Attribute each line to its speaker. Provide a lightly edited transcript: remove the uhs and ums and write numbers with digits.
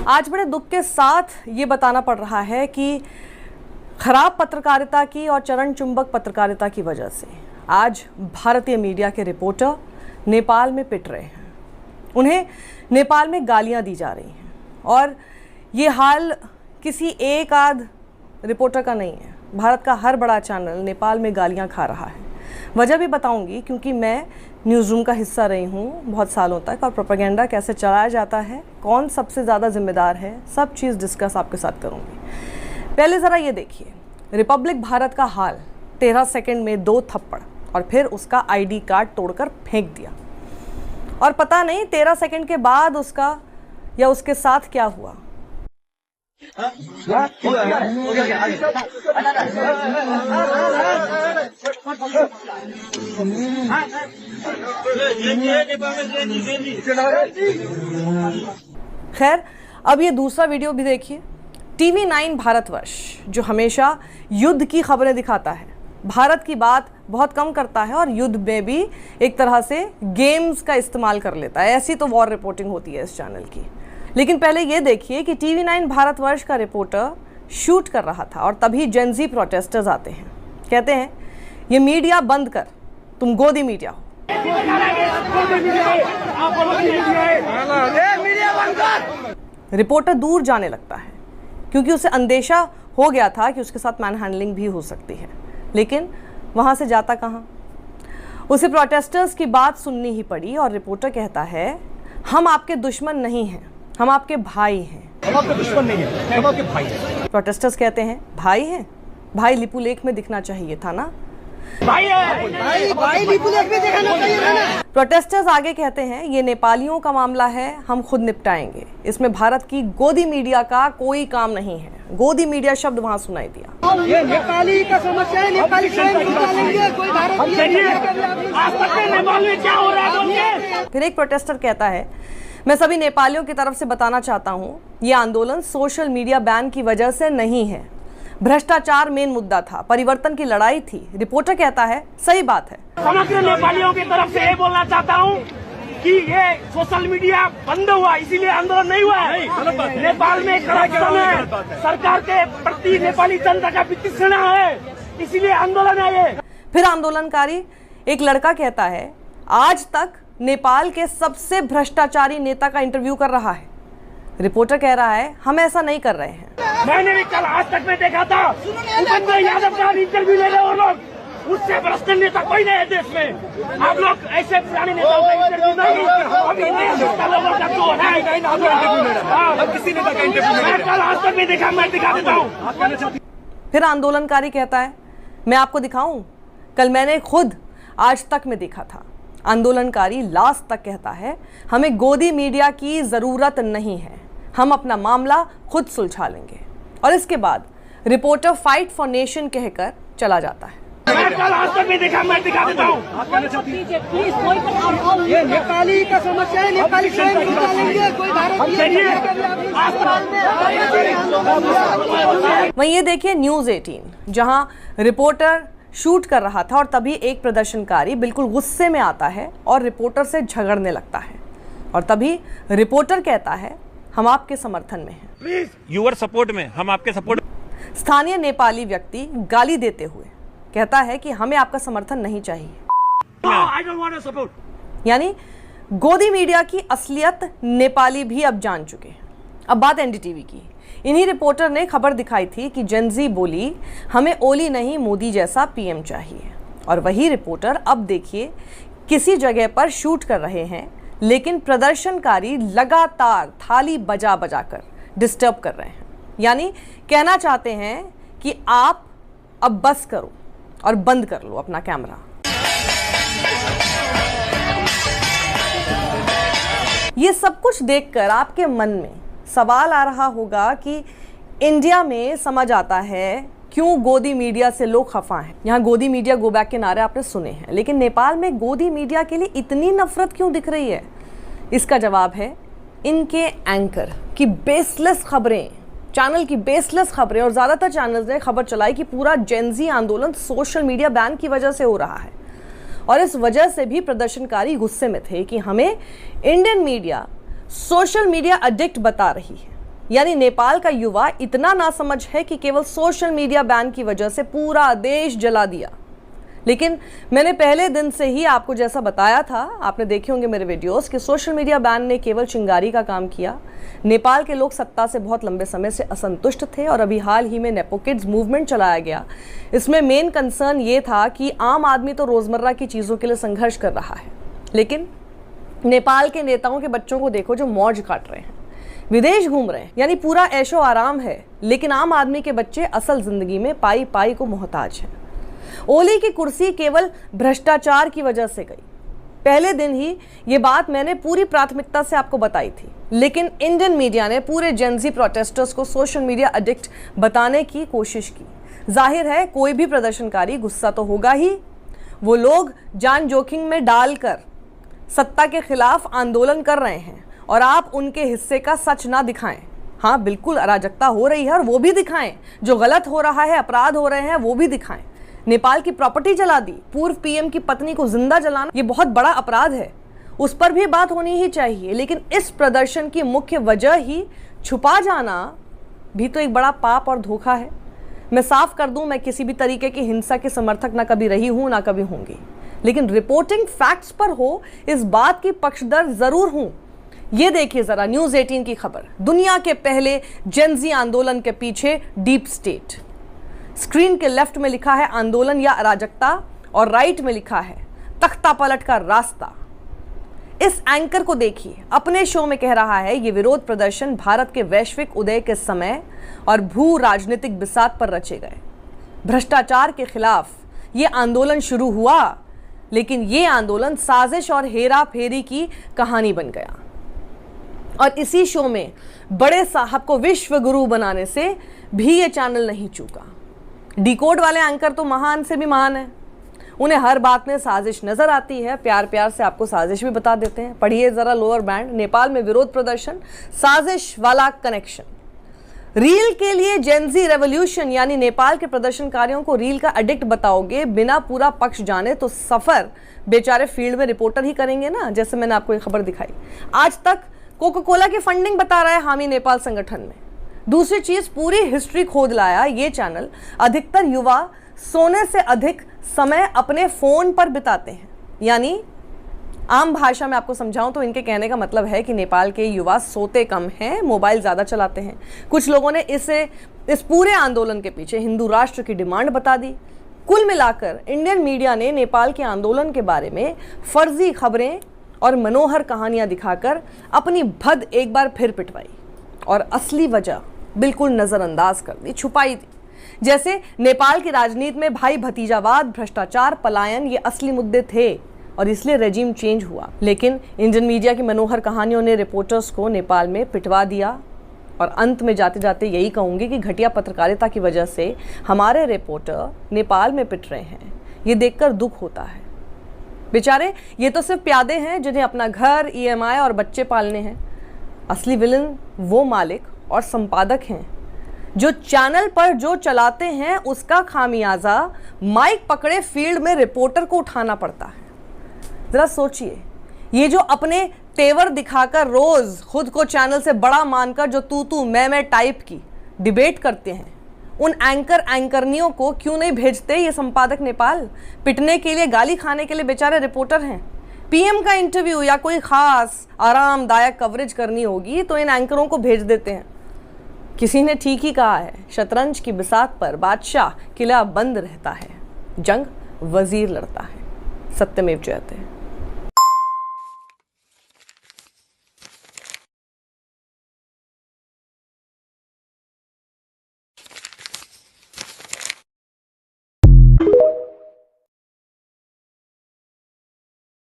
Speaker 1: आज बड़े दुख के साथ ये बताना पड़ रहा है कि खराब पत्रकारिता की और चरण चुंबक पत्रकारिता की वजह से आज भारतीय मीडिया के रिपोर्टर नेपाल में पिट रहे हैं। उन्हें नेपाल में गालियां दी जा रही हैं और ये हाल किसी एक आध रिपोर्टर का नहीं है। भारत का हर बड़ा चैनल नेपाल में गालियां खा रहा है। वजह भी बताऊंगी क्योंकि मैं न्यूज़ रूम का हिस्सा रही हूँ बहुत सालों तक और प्रोपेगेंडा कैसे चलाया जाता है, कौन सबसे ज़्यादा जिम्मेदार है, सब चीज़ डिस्कस आपके साथ करूँगी। पहले ज़रा ये देखिए, रिपब्लिक भारत का हाल 13 सेकंड में 2 थप्पड़ और फिर उसका आईडी कार्ड तोड़कर फेंक दिया और पता नहीं 13 सेकंड के बाद उसका या उसके साथ क्या हुआ। खैर, अब ये दूसरा वीडियो भी देखिए। TV9 भारतवर्ष जो हमेशा युद्ध की खबरें दिखाता है, भारत की बात बहुत कम करता है और युद्ध में भी एक तरह से गेम्स का इस्तेमाल कर लेता है। ऐसी तो वॉर रिपोर्टिंग होती है इस चैनल की। लेकिन पहले ये देखिए कि TV9 भारतवर्ष का रिपोर्टर शूट कर रहा था और तभी जेनजी प्रोटेस्टर्स आते हैं। कहते हैं, ये मीडिया बंद कर, तुम गोदी मीडिया हो। रिपोर्टर दूर जाने लगता है क्योंकि उसे अंदेशा हो गया था कि उसके साथ मैन हैंडलिंग भी हो सकती है, लेकिन वहां से जाता कहाँ। उसे प्रोटेस्टर्स की बात सुननी ही पड़ी और रिपोर्टर कहता है, हम आपके दुश्मन नहीं हैं, हम आपके भाई हैं।
Speaker 2: हम आपके दुश्मन नहीं हैं, हम आपके भाई हैं।
Speaker 1: प्रोटेस्टर्स कहते हैं, भाई हैं? भाई लिपु लेख में दिखना चाहिए था ना।
Speaker 2: भाई है, भाई लिपु लेख में दिखाना चाहिए था ना।
Speaker 1: प्रोटेस्टर्स आगे कहते हैं, ये नेपालियों का मामला है, हम खुद निपटाएंगे, इसमें भारत की गोदी मीडिया का कोई काम नहीं है। गोदी मीडिया शब्द वहां सुनाई दिया।
Speaker 2: ये नेपाली का समस्या है, नेपाली स्वयं निकालेंगे, कोई भारत आज तक नेपाल में क्या हो रहा है।
Speaker 1: फिर एक प्रोटेस्टर कहता है, मैं सभी नेपालियों की तरफ से बताना चाहता हूँ, ये आंदोलन सोशल मीडिया बैन की वजह से नहीं है। भ्रष्टाचार मेन मुद्दा था, परिवर्तन की लड़ाई थी। रिपोर्टर कहता है, सही बात है।
Speaker 2: समग्र नेपालियों की तरफ से ये बोलना चाहता हूँ कि ये सोशल मीडिया बंद हुआ इसीलिए आंदोलन नहीं हुआ है। नेपाल में करप्शन है, सरकार के प्रति नेपाली जनता का वितृष्णा है, इसीलिए आंदोलन है ये।
Speaker 1: फिर आंदोलनकारी एक लड़का कहता है, आज तक नेपाल के सबसे भ्रष्टाचारी नेता का इंटरव्यू कर रहा है। रिपोर्टर कह रहा है, हम ऐसा नहीं कर रहे हैं।
Speaker 2: मैंने भी कल आज तक में देखा था, उपेंद्र यादव का इंटरव्यू ले रहे और लोग, उससे भ्रष्ट नेता कोई नहीं है देश में। आप लोग ऐसे पुराने नेताओं का इंटरव्यू नहीं, अभी लोगों का जो है किसी नेता का इंटरव्यू मैं कल आज तक में देखा, मैं दिखा देता हूँ।
Speaker 1: फिर आंदोलनकारी कहता है, मैं आपको दिखाऊं, कल मैंने खुद आज तक में देखा था। आंदोलनकारी लास्ट तक कहता है, हमें गोदी मीडिया की जरूरत नहीं है, हम अपना मामला खुद सुलझा लेंगे। और इसके बाद रिपोर्टर फाइट फॉर नेशन कहकर चला जाता है।
Speaker 2: मैं कल आज तक में देखा, मैं दिखा देता हूँ। ये नेपाली का समस्या है, नेपाली स्वयं निकालेंगे, कोई भारत
Speaker 1: वहीं ये देखिए न्यूज़ 18 जहां रिपोर्टर शूट कर रहा था और तभी एक प्रदर्शनकारी बिल्कुल गुस्से में आता है और रिपोर्टर से झगड़ने लगता है और तभी रिपोर्टर कहता है, हम आपके समर्थन में हैं।
Speaker 3: प्लीज यूर सपोर्ट में, हम आपके सपोर्ट।
Speaker 1: स्थानीय नेपाली व्यक्ति गाली देते हुए कहता है कि हमें आपका समर्थन नहीं चाहिए।
Speaker 2: I don't want to support।
Speaker 1: यानी गोदी मीडिया की असलियत नेपाली भी अब जान चुके हैं। अब बात एनडीटीवी की। इन्हीं रिपोर्टर ने खबर दिखाई थी कि जेनजी बोली, हमें ओली नहीं मोदी जैसा पीएम चाहिए। और वही रिपोर्टर अब देखिए किसी जगह पर शूट कर रहे हैं, लेकिन प्रदर्शनकारी लगातार थाली बजा बजा कर डिस्टर्ब कर रहे हैं। यानी कहना चाहते हैं कि आप अब बस करो और बंद कर लो अपना कैमरा। ये सब कुछ देखकर आपके मन में सवाल आ रहा होगा कि इंडिया में समझ आता है क्यों गोदी मीडिया से लोग खफा हैं। यहाँ गोदी मीडिया गो बैक के नारे आपने सुने हैं, लेकिन नेपाल में गोदी मीडिया के लिए इतनी नफरत क्यों दिख रही है? इसका जवाब है इनके एंकर की बेसलेस खबरें, चैनल की बेसलेस खबरें। और ज़्यादातर चैनल्स ने खबर चलाई कि पूरा जेनजी आंदोलन सोशल मीडिया बैन की वजह से हो रहा है और इस वजह से भी प्रदर्शनकारी गुस्से में थे कि हमें Indian media social media addict बता रही है। यानी नेपाल का युवा इतना नासमझ है कि केवल सोशल मीडिया बैन की वजह से पूरा देश जला दिया। लेकिन मैंने पहले दिन से ही आपको जैसा बताया था, आपने देखे होंगे मेरे वीडियोस, कि सोशल मीडिया बैन ने केवल चिंगारी का काम किया। नेपाल के लोग सत्ता से बहुत लंबे समय से असंतुष्ट थे और अभी हाल ही में नेपो किड्स मूवमेंट चलाया गया। इसमें मेन कंसर्न ये था कि आम आदमी तो रोजमर्रा की चीज़ों के लिए संघर्ष कर रहा है, लेकिन नेपाल के नेताओं के बच्चों को देखो जो मौज काट रहे हैं, विदेश घूम रहे हैं, यानी पूरा ऐशो आराम है। लेकिन आम आदमी के बच्चे असल जिंदगी में पाई पाई को मोहताज हैं। ओली की कुर्सी केवल भ्रष्टाचार की वजह से गई। पहले दिन ही ये बात मैंने पूरी प्राथमिकता से आपको बताई थी, लेकिन इंडियन मीडिया ने पूरे जेनजी प्रोटेस्टर्स को सोशल मीडिया एडिक्ट बताने की कोशिश की। जाहिर है कोई भी प्रदर्शनकारी गुस्सा तो होगा ही। वो लोग जान जोखिम में डालकर सत्ता के खिलाफ आंदोलन कर रहे हैं और आप उनके हिस्से का सच ना दिखाएं। हाँ, बिल्कुल अराजकता हो रही है और वो भी दिखाएं, जो गलत हो रहा है, अपराध हो रहे हैं, वो भी दिखाएं। नेपाल की प्रॉपर्टी जला दी, पूर्व पीएम की पत्नी को जिंदा जलाना, ये बहुत बड़ा अपराध है, उस पर भी बात होनी ही चाहिए। लेकिन इस प्रदर्शन की मुख्य वजह ही छुपा जाना भी तो एक बड़ा पाप और धोखा है। मैं साफ कर दूं, मैं किसी भी तरीके की हिंसा के समर्थक ना कभी रही हूं ना कभी होंगी, लेकिन रिपोर्टिंग फैक्ट्स पर हो इस बात की पक्षधर जरूर हूं। ये देखिए जरा न्यूज़ 18 की खबर, दुनिया के पहले जेनजी आंदोलन के पीछे डीप स्टेट। स्क्रीन के लेफ्ट में लिखा है आंदोलन या अराजकता और राइट में लिखा है तख्ता पलट का रास्ता। इस एंकर को देखिए, अपने शो में कह रहा है ये विरोध प्रदर्शन भारत के वैश्विक उदय के समय और भू राजनीतिक बिसात पर रचे गए। भ्रष्टाचार के खिलाफ ये आंदोलन शुरू हुआ, लेकिन ये आंदोलन साजिश और हेरा फेरी की कहानी बन गया। और इसी शो में बड़े साहब को विश्व गुरु बनाने से भी ये चैनल नहीं चूका। डिकोड वाले एंकर तो महान से भी महान है, उन्हें हर बात में साजिश नजर आती है। प्यार प्यार से आपको साजिश भी बता देते हैं। पढ़िए जरा लोअर बैंड, नेपाल में विरोध प्रदर्शन, साजिश वाला कनेक्शन। रील के लिए जेनजी रेवोल्यूशन, यानी नेपाल के प्रदर्शनकारियों को रील का एडिक्ट बताओगे बिना पूरा पक्ष जाने तो सफर बेचारे फील्ड में रिपोर्टर ही करेंगे ना। जैसे मैंने आपको एक खबर दिखाई, आज तक कोका कोला की फंडिंग बता रहा है हामी नेपाल संगठन में। दूसरी चीज, पूरी हिस्ट्री खोद लाया ये चैनल। अधिकतर युवा सोने से अधिक समय अपने फोन पर बिताते हैं, यानी आम भाषा में आपको समझाऊं तो इनके कहने का मतलब है कि नेपाल के युवा सोते कम हैं, मोबाइल ज़्यादा चलाते हैं। कुछ लोगों ने इस पूरे आंदोलन के पीछे हिंदू राष्ट्र की डिमांड बता दी। कुल मिलाकर इंडियन मीडिया ने नेपाल के आंदोलन के बारे में फर्जी खबरें और मनोहर कहानियां दिखाकर अपनी भद एक बार फिर पिटवाई और असली वजह बिल्कुल नज़रअंदाज कर दी, छुपाई दी। जैसे नेपाल की राजनीति में भाई भतीजावाद, भ्रष्टाचार, पलायन ये असली मुद्दे थे और इसलिए रेजिम चेंज हुआ। लेकिन इंडियन मीडिया की मनोहर कहानियों ने रिपोर्टर्स को नेपाल में पिटवा दिया। और अंत में जाते जाते यही कहूँगी कि घटिया पत्रकारिता की वजह से हमारे रिपोर्टर नेपाल में पिट रहे हैं। ये देखकर दुख होता है। बेचारे ये तो सिर्फ प्यादे हैं जिन्हें अपना घर, EMI और बच्चे पालने हैं। असली विलन वो मालिक और संपादक हैं जो चैनल पर जो चलाते हैं उसका खामियाजा माइक पकड़े फील्ड में रिपोर्टर को उठाना पड़ता है। जरा सोचिए, ये जो अपने तेवर दिखाकर रोज खुद को चैनल से बड़ा मानकर जो तू मैं टाइप की डिबेट करते हैं, उन एंकरनियों को क्यों नहीं भेजते ये संपादक नेपाल? पिटने के लिए, गाली खाने के लिए बेचारे रिपोर्टर हैं। पीएम का इंटरव्यू या कोई खास आरामदायक कवरेज करनी होगी तो इन एंकरों को भेज देते हैं। किसी ने ठीक ही कहा है, शतरंज की बिसात पर बादशाह किला बंद रहता है, जंग वजीर लड़ता है। सत्यमेव जयते।